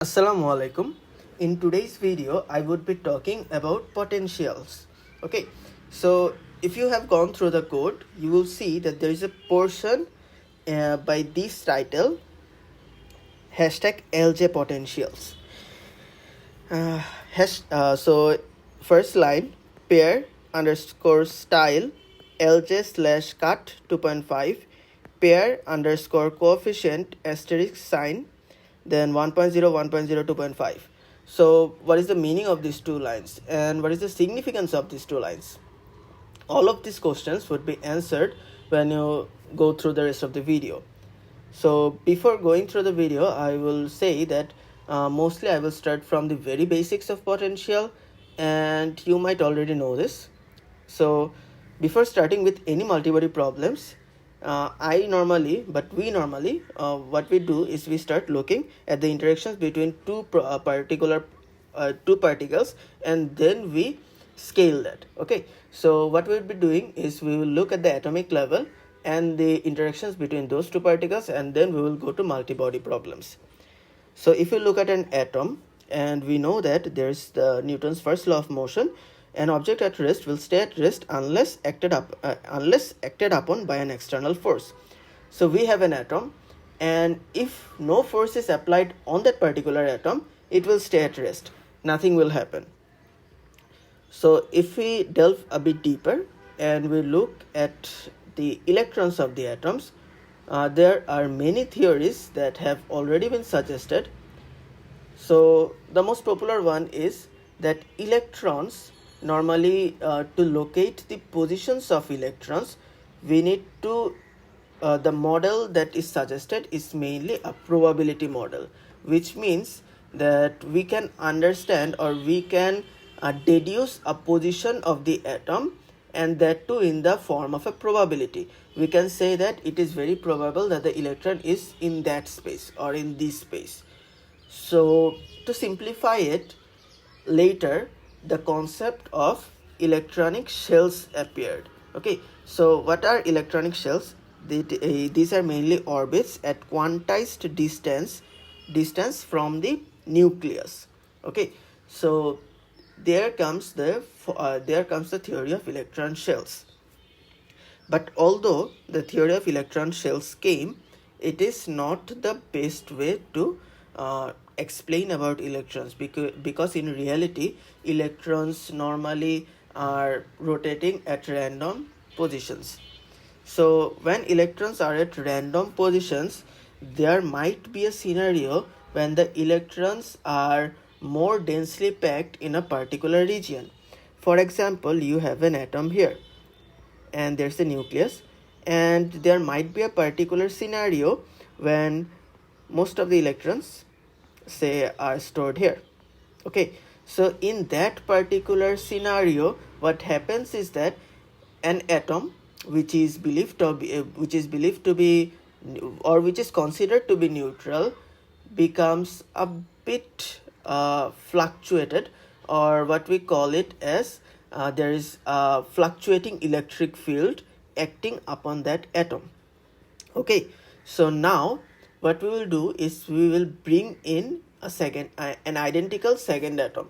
Assalamu alaikum. In today's video, I would be talking about potentials. Okay, so if you have gone through the code, you will see that there is a portion by this title hashtag LJ potentials. So first line pair underscore style LJ slash cut 2.5 pair underscore coefficient asterisk sign then 1.0 1.0 2.5. So what is the meaning of these two lines and what is the significance of these two lines? All of these questions would be answered when you go through the rest of the video. So before going through the video, I will say that mostly I will start from the very basics of potential, and you might already know this. So before starting with any multibody problems, we normally, what we do is we start looking at the interactions between two particles, and then we scale that. Okay, so what we'll be doing is we will look at the atomic level and the interactions between those two particles, and then we will go to multi-body problems. So if you look at an atom, and we know that there's the Newton's first law of motion, an object at rest will stay at rest unless acted upon by an external force. So we have an atom, and if no force is applied on that particular atom, it will stay at rest. Nothing will happen. So if we delve a bit deeper and we look at the electrons of the atoms, there are many theories that have already been suggested. So the most popular one is that electrons normally, to locate the positions of electrons, we need to the model that is suggested is mainly a probability model, which means that we can understand or we can deduce a position of the atom, and that too in the form of a probability. We can say that it is very probable that the electron is in that space or in this space. So to simplify it, later the concept of electronic shells appeared. Okay, so what are electronic shells? These are mainly orbits at quantized distance from the nucleus. Okay, so there comes the theory of electron shells. But although the theory of electron shells came, it is not the best way to explain about electrons, because in reality electrons normally are rotating at random positions. So when electrons are at random positions, there might be a scenario when the electrons are more densely packed in a particular region. For example, you have an atom here and there's a nucleus, and there might be a particular scenario when most of the electrons, say, are stored here. Okay, so in that particular scenario, what happens is that an atom which is believed to be or which is considered to be neutral becomes a bit fluctuated, or what we call it as there is a fluctuating electric field acting upon that atom. Okay, so now what we will do is we will bring in an identical second atom.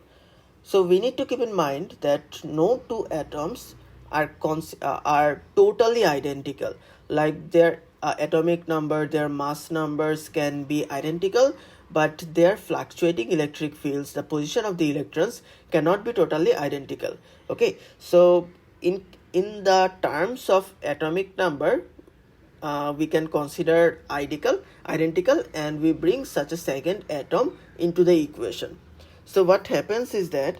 So we need to keep in mind that no two atoms are totally identical. Like their atomic number, their mass numbers can be identical, but their fluctuating electric fields, the position of the electrons, cannot be totally identical. Okay, so in the terms of atomic number, we can consider identical, and we bring such a second atom into the equation. So what happens is that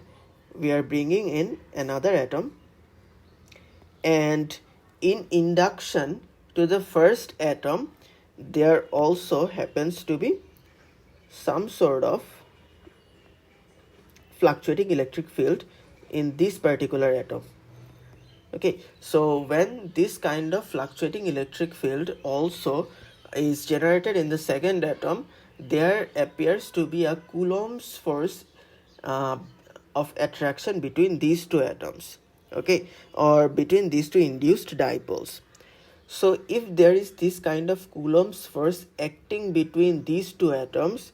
we are bringing in another atom, and in induction to the first atom, there also happens to be some sort of fluctuating electric field in this particular atom. Okay, so when this kind of fluctuating electric field also is generated in the second atom, there appears to be a Coulomb's force of attraction between these two atoms. Okay, or between these two induced dipoles. So if there is this kind of Coulomb's force acting between these two atoms,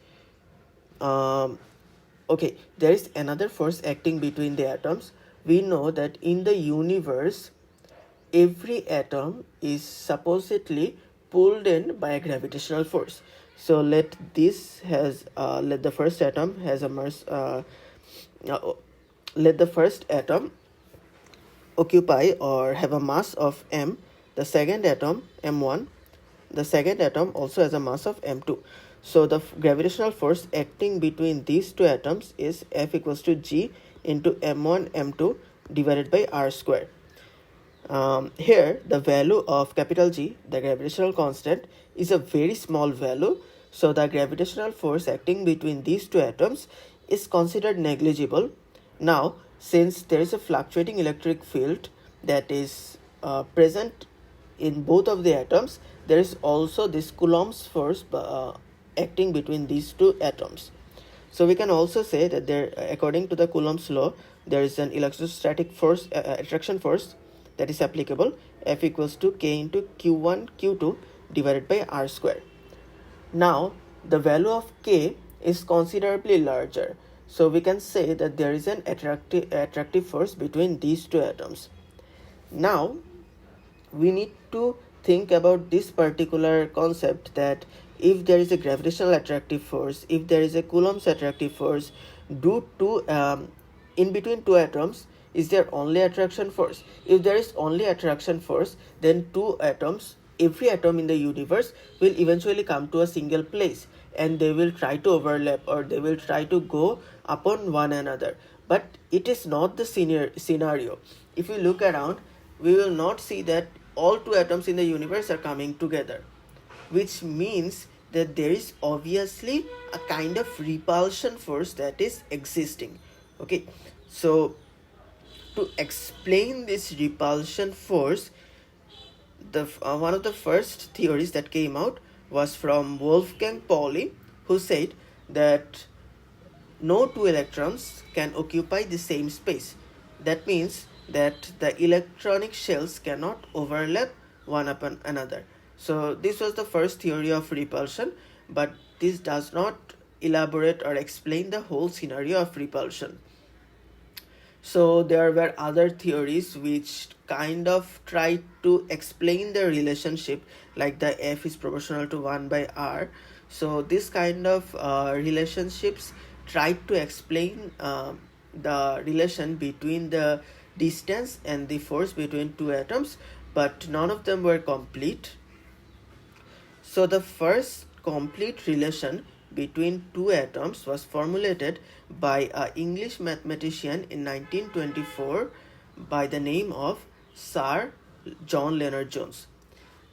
Okay, there is another force acting between the atoms. We know that in the universe, every atom is supposedly pulled in by a gravitational force. So let the first atom has a mass. Uh, let the first atom occupy or have a mass of m. The second atom m1. The second atom also has a mass of m2. So the gravitational force acting between these two atoms is F equals to G into m1 m2 divided by r square. Here the value of capital G, the gravitational constant, is a very small value, so the gravitational force acting between these two atoms is considered negligible. Now, since there is a fluctuating electric field that is present in both of the atoms, there is also this Coulomb's force acting between these two atoms. So we can also say that there, according to the Coulomb's law, there is an electrostatic force, attraction force, that is applicable. F equals to K into Q1 Q2 divided by R square. Now the value of K is considerably larger, so we can say that there is an attractive force between these two atoms. Now we need to think about this particular concept, that if there is a gravitational attractive force, if there is a Coulomb's attractive force, in between two atoms, is there only attraction force? If there is only attraction force, then two atoms, every atom in the universe will eventually come to a single place, and they will try to overlap, or they will try to go upon one another. But it is not the scenario. If we look around, we will not see that all two atoms in the universe are coming together, which means that there is obviously a kind of repulsion force that is existing. Okay, so to explain this repulsion force, one of the first theories that came out was from Wolfgang Pauli, who said that no two electrons can occupy the same space. That means that the electronic shells cannot overlap one upon another. So this was the first theory of repulsion, but this does not elaborate or explain the whole scenario of repulsion. So there were other theories which kind of tried to explain the relationship, like the F is proportional to 1 by R. So this kind of relationships tried to explain the relation between the distance and the force between two atoms, but none of them were complete. So the first complete relation between two atoms was formulated by an English mathematician in 1924 by the name of Sir John Lennard Jones.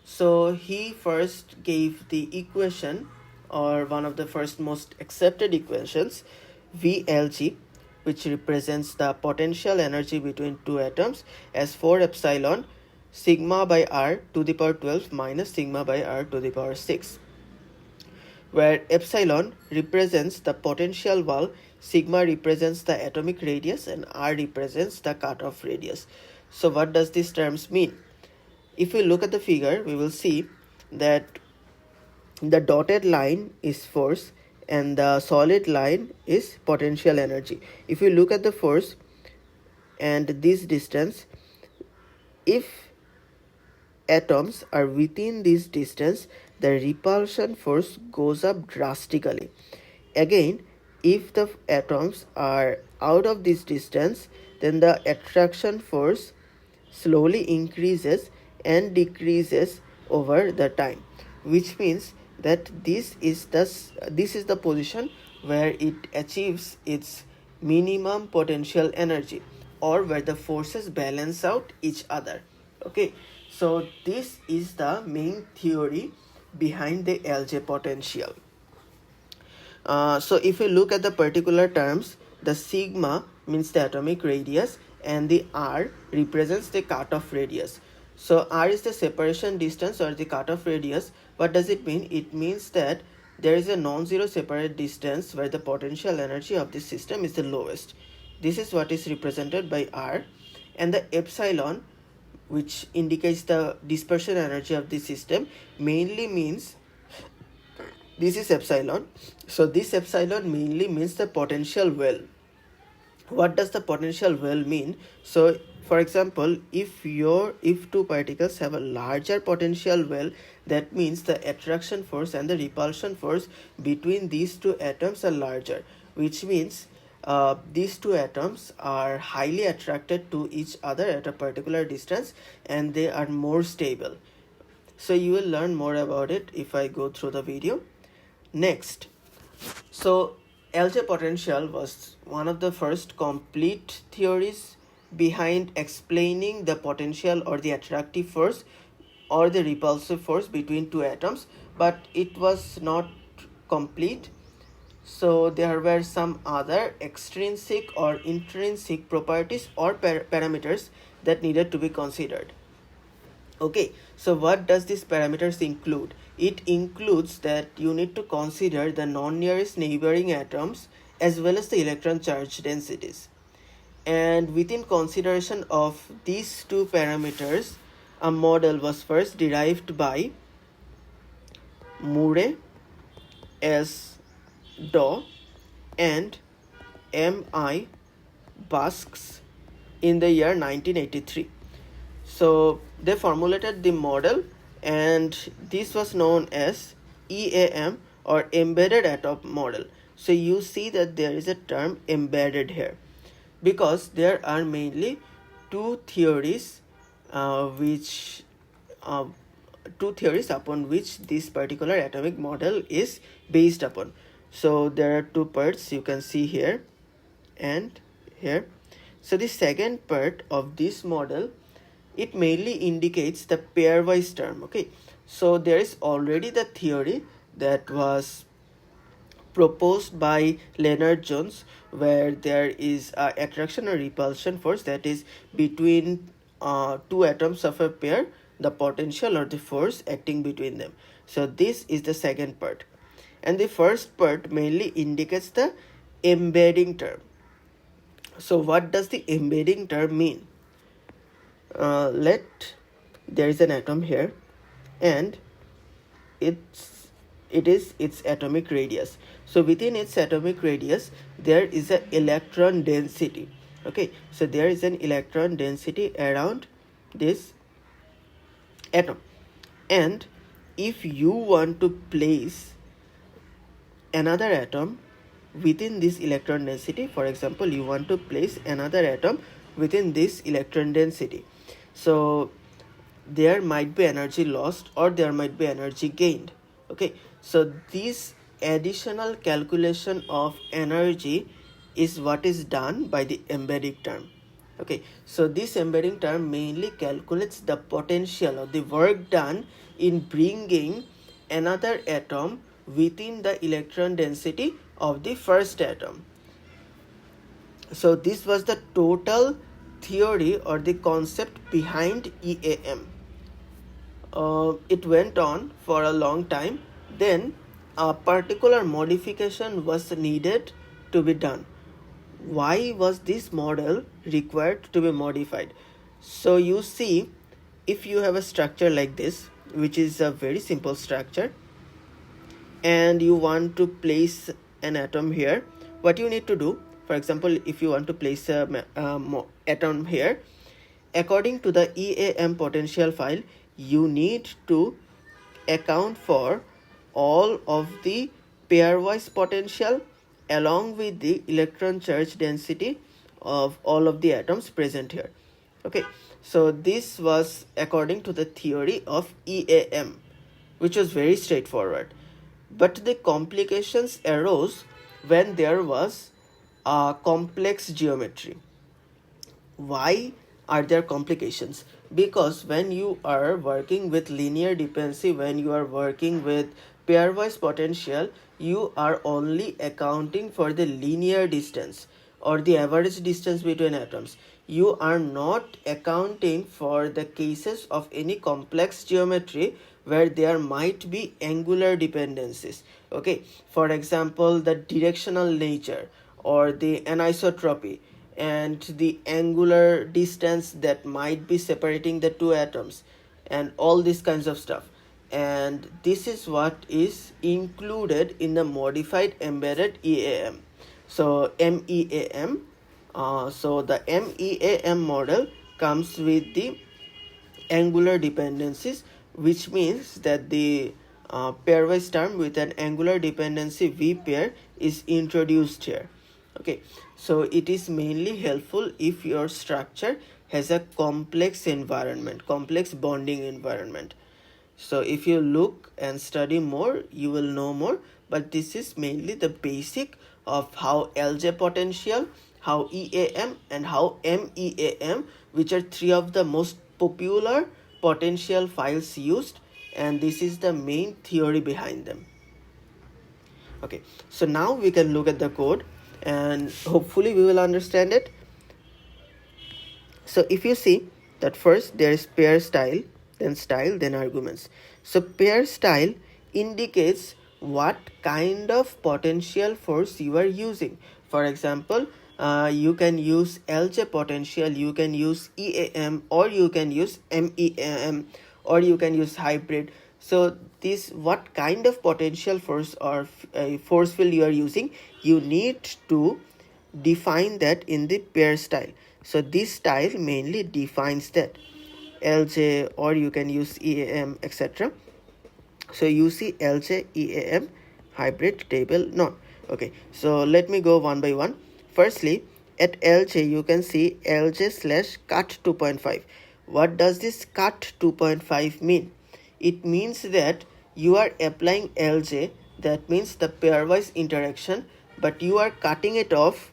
So he first gave the equation, or one of the first most accepted equations, VLG, which represents the potential energy between two atoms, as 4 epsilon sigma by r to the power 12 minus sigma by r to the power 6, where epsilon represents the potential wall, sigma represents the atomic radius, and r represents the cutoff radius. So what does these terms mean? If we look at the figure, we will see that the dotted line is force and the solid line is potential energy. If you look at the force and this distance, if atoms are within this distance, the repulsion force goes up drastically. Again, if the atoms are out of this distance, then the attraction force slowly increases and decreases over the time, which means that this is the position where it achieves its minimum potential energy, or where the forces balance out each other. Okay, so this is the main theory behind the LJ potential. So if you look at the particular terms, the sigma means the atomic radius and the r represents the cutoff radius. So r is the separation distance or the cutoff radius. What does it mean? It means that there is a non-zero separate distance where the potential energy of this system is the lowest. This is what is represented by r, and the epsilon, which indicates the dispersion energy of the system, mainly means this is epsilon. So this epsilon mainly means the potential well. What does the potential well mean? So for example, if two particles have a larger potential well, that means the attraction force and the repulsion force between these two atoms are larger, which means these two atoms are highly attracted to each other at a particular distance, and they are more stable. So you will learn more about it if I go through the video. Next, so LJ potential was one of the first complete theories behind explaining the potential or the attractive force or the repulsive force between two atoms, but it was not complete. So there were some other extrinsic or intrinsic properties or parameters that needed to be considered. Okay, so what does these parameters include? It includes that you need to consider the non-nearest neighboring atoms as well as the electron charge densities. And within consideration of these two parameters, a model was first derived by Murray, S. Daw, and M.I. Basques in the year 1983. So they formulated the model, and this was known as EAM or embedded atom model. So you see that there is a term embedded here because there are mainly two theories upon which this particular atomic model is based upon. So there are two parts you can see here and here. So the second part of this model, it mainly indicates the pairwise term. Okay, so there is already the theory that was proposed by Lennard Jones, where there is a attraction or repulsion force that is between two atoms of a pair, the potential or the force acting between them. So this is the second part, and the first part mainly indicates the embedding term. So what does the embedding term mean? There is an atom here, and it is its atomic radius. So within its atomic radius there is an electron density. Okay, so there is an electron density around this atom, and if you want to place another atom within this electron density, for example, you want to place another atom within this electron density, so there might be energy lost or there might be energy gained. Okay, so this additional calculation of energy is what is done by the embedding term. Okay, so this embedding term mainly calculates the potential or the work done in bringing another atom within the electron density of the first atom. So this was the total theory or the concept behind EAM. It went on for a long time. Then a particular modification was needed to be done. Why was this model required to be modified? So you see, if you have a structure like this, which is a very simple structure, and you want to place an atom here, what you need to do, for example, if you want to place a atom here, according to the EAM potential file, you need to account for all of the pairwise potential along with the electron charge density of all of the atoms present here. Okay, so this was according to the theory of EAM, which was very straightforward. But the complications arose when there was a complex geometry. Why are there complications? Because when you are working with linear dependency, when you are working with pairwise potential, you are only accounting for the linear distance or the average distance between atoms. You are not accounting for the cases of any complex geometry where there might be angular dependencies. Okay, for example, the directional nature or the anisotropy and the angular distance that might be separating the two atoms and all these kinds of stuff. and this is what is included in the modified embedded EAM. So MEAM. So the MEAM model comes with the angular dependencies, which means that the pairwise term with an angular dependency V pair is introduced here. Okay, so it is mainly helpful if your structure has a complex environment, complex bonding environment. So if you look and study more, you will know more, but this is mainly the basic of how LJ potential, how EAM and how MEAM, which are three of the most popular potential files used, and this is the main theory behind them. Okay, so now we can look at the code and hopefully we will understand it. So if you see that first there is pair style, then arguments. So pair style indicates what kind of potential force you are using. For example, you can use LJ potential, you can use EAM, or you can use MEAM, or you can use hybrid. So this, what kind of potential force or force field you are using, you need to define that in the pair style. So this style mainly defines that LJ, or you can use EAM, etc. So you see LJ, EAM, hybrid, table, none. Okay, so let me go one by one. Firstly, at LJ you can see LJ slash cut 2.5. What does this cut 2.5 mean? It means that you are applying LJ, that means the pairwise interaction, but you are cutting it off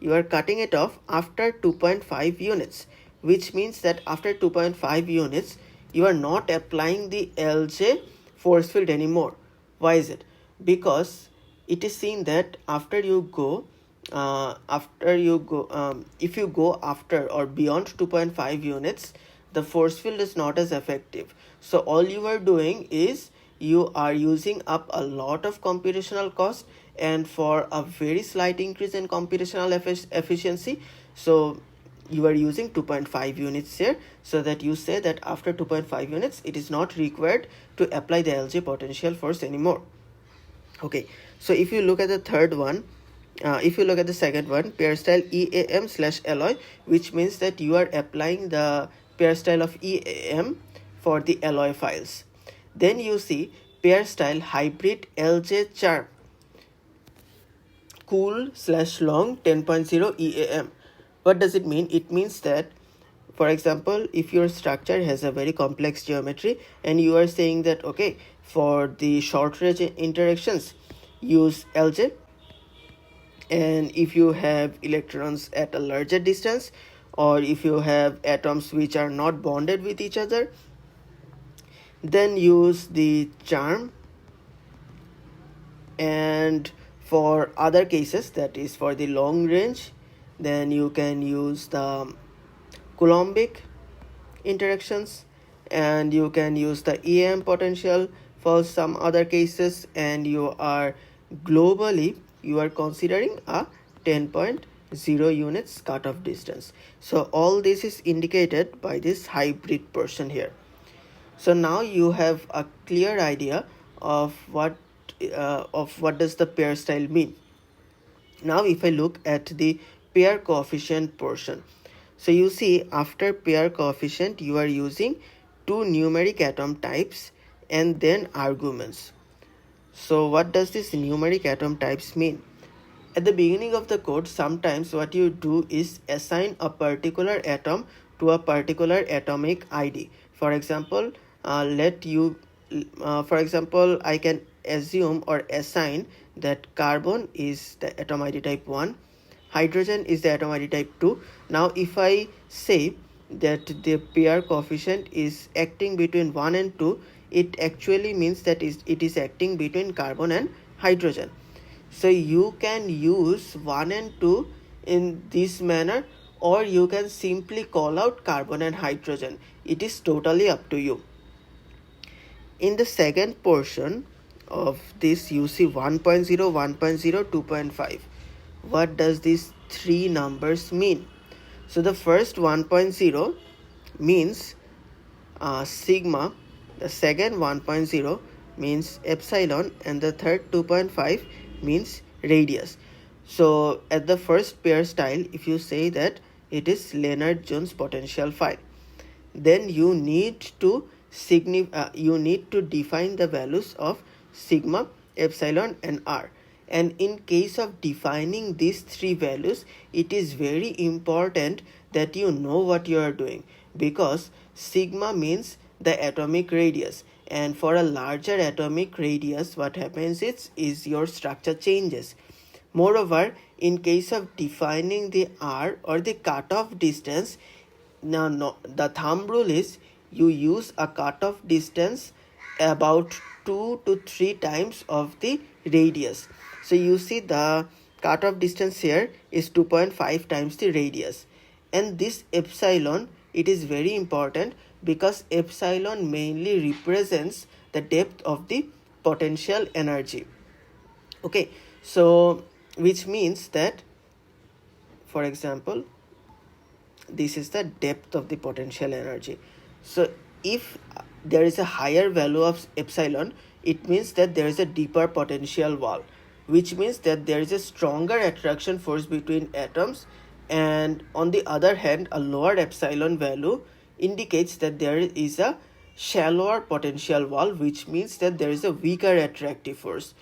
after 2.5 units, which means that after 2.5 units you are not applying the LJ force field anymore. Why is it? Because it is seen that if you go after or beyond 2.5 units, the force field is not as effective. So all you are doing is you are using up a lot of computational cost, and for a very slight increase in computational efficiency, so you are using 2.5 units here, so that you say that after 2.5 units it is not required to apply the LJ potential force anymore. Okay, so if you look at the third one, if you look at the second one, pair style EAM slash alloy, which means that you are applying the pair style of EAM for the alloy files. Then you see pair style hybrid LJ charm cool slash long 10.0 EAM. What does it mean? It means that, for example, if your structure has a very complex geometry and you are saying that, okay, for the short range interactions use LJ, and if you have electrons at a larger distance, or if you have atoms which are not bonded with each other, then use the charm. And for other cases, that is for the long range, then you can use the Coulombic interactions, and you can use the EM potential for some other cases, and you are globally considering a 10.0 units cutoff distance. So all this is indicated by this hybrid portion here. So now you have a clear idea of what does the pair style mean. Now if I look at the pair coefficient portion, so you see after pair coefficient you are using two numeric atom types and then arguments. So what does this numeric atom types mean? At the beginning of the code, sometimes what you do is assign a particular atom to a particular atomic ID. For example, I can assume or assign that carbon is the atom ID type 1, hydrogen is the atom ID type 2. Now if I say that the pair coefficient is acting between 1 and 2, it actually means that it is acting between carbon and hydrogen. So you can use 1 and 2 in this manner, or you can simply call out carbon and hydrogen. It is totally up to you. In the second portion of this, you see 1.0, 1.0, 2.5. What does these three numbers mean? So the first 1.0 means sigma, the second 1.0 means epsilon, and the third 2.5 means radius. So at the first pair style, if you say that it is Lennard Jones potential file, then you need to define the values of sigma, epsilon and r. And in case of defining these three values, it is very important that you know what you are doing, because sigma means the atomic radius, and for a larger atomic radius, what happens is your structure changes. Moreover, in case of defining the r or the cutoff distance, the thumb rule is you use a cutoff distance about 2 to 3 times of the radius. So you see the cutoff distance here is 2.5 times the radius. And this epsilon, it is very important because epsilon mainly represents the depth of the potential energy. Okay, so which means that, for example, this is the depth of the potential energy. So if there is a higher value of epsilon, it means that there is a deeper potential wall, which means that there is a stronger attraction force between atoms. And on the other hand, a lower epsilon value indicates that there is a shallower potential wall, which means that there is a weaker attractive force.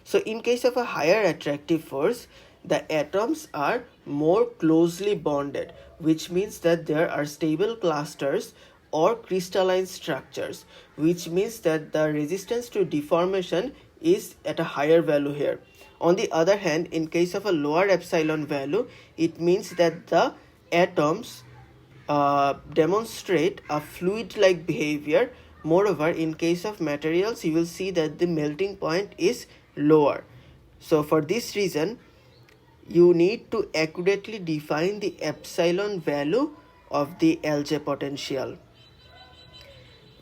So in case of a higher attractive force, the atoms are more closely bonded, which means that there are stable clusters or crystalline structures, which means that the resistance to deformation is at a higher value here. On the other hand, in case of a lower epsilon value, it means that the atoms demonstrate a fluid-like behavior. Moreover, in case of materials, you will see that the melting point is lower. So for this reason, you need to accurately define the epsilon value of the LJ potential.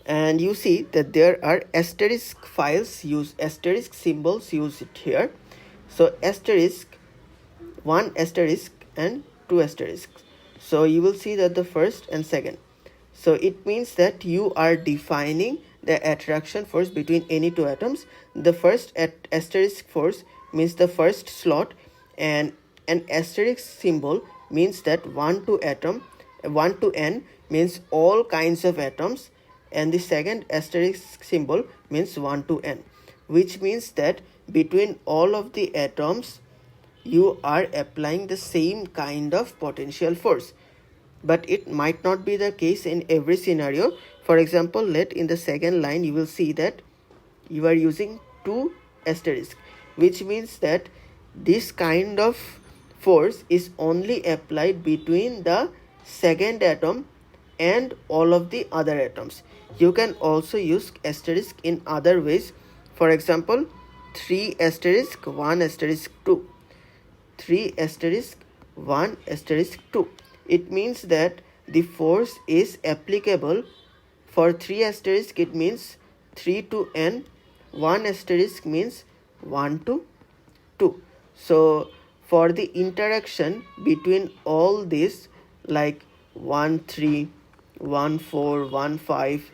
And you see that there are asterisk files use asterisk symbols used here. So asterisk, 1 asterisk and 2 asterisks. So you will see that the first and second. So it means that you are defining the attraction force between any two atoms. The first asterisk force means the first slot, and an asterisk symbol means that 1 to n means all kinds of atoms, and the second asterisk symbol means 1 to n, which means that between all of the atoms you are applying the same kind of potential force. But it might not be the case in every scenario. For example, let in the second line you will see that you are using 2 asterisk, which means that this kind of force is only applied between the second atom and all of the other atoms. You can also use asterisk in other ways. For example, 3 asterisk 1 asterisk 2, 3 asterisk 1 asterisk 2. It means that the force is applicable for 3 asterisk, it means 3 to n, 1 asterisk means 1 to 2. So for the interaction between all this, like 1 3, 1 4, 1 5,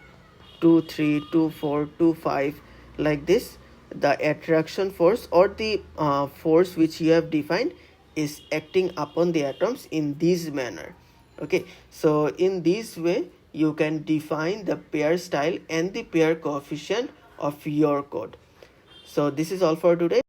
2 3, 2 4, 2 5, like this, the attraction force or the force which you have defined is acting upon the atoms in this manner. Okay, so in this way you can define the pair style and the pair coefficient of your code. So this is all for today.